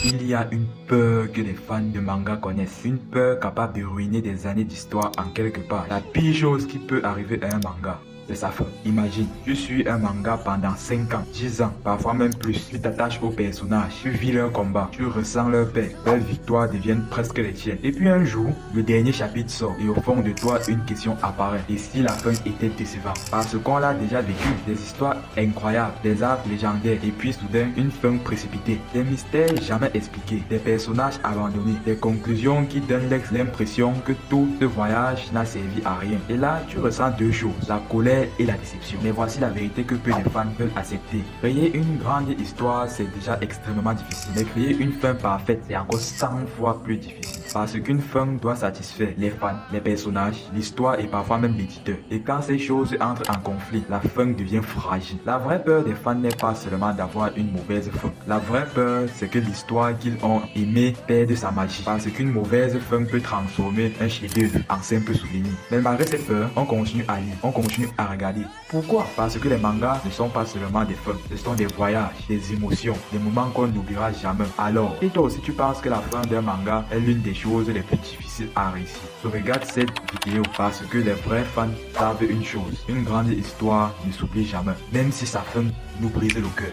Il y a une peur que les fans de manga connaissent. Une peur capable de ruiner des années d'histoire en quelques pages. La pire chose qui peut arriver à un manga, c'est sa fin. Imagine, tu suis un manga pendant 5 ans, 10 ans, parfois même plus. Tu t'attaches aux personnages, tu vis leur combat, tu ressens leur paix. Leurs victoires deviennent presque les tiennes. Et puis un jour, le dernier chapitre sort et au fond de toi, une question apparaît. Et si la fin était décevante? Parce qu'on l'a déjà vécu, des histoires incroyables, des arcs légendaires et puis soudain, une fin précipitée. Des mystères jamais expliqués, des personnages abandonnés, des conclusions qui donnent l'impression que tout ce voyage n'a servi à rien. Et là, tu ressens deux choses, la colère et la déception. Mais voici la vérité que peu de fans veulent accepter. Créer une grande histoire, c'est déjà extrêmement difficile. Mais créer une fin parfaite, c'est encore 100 fois plus difficile. Parce qu'une fin doit satisfaire les fans, les personnages, l'histoire et parfois même l'éditeur. Et quand ces choses entrent en conflit, la fin devient fragile. La vraie peur des fans n'est pas seulement d'avoir une mauvaise fin. La vraie peur, c'est que l'histoire qu'ils ont aimée perde sa magie. Parce qu'une mauvaise fin peut transformer un chef-d'œuvre en simple souvenir. Mais malgré cette peur, on continue à lire, on continue à regarder. Pourquoi? Parce que les mangas ne sont pas seulement des fins, ce sont des voyages, des émotions, des moments qu'on n'oubliera jamais. Alors, et toi aussi tu penses que la fin d'un manga est l'une des choses les plus difficiles à réussir? Regarde cette vidéo parce que les vrais fans savent une chose, une grande histoire ne s'oublie jamais, même si sa fin nous brise le cœur.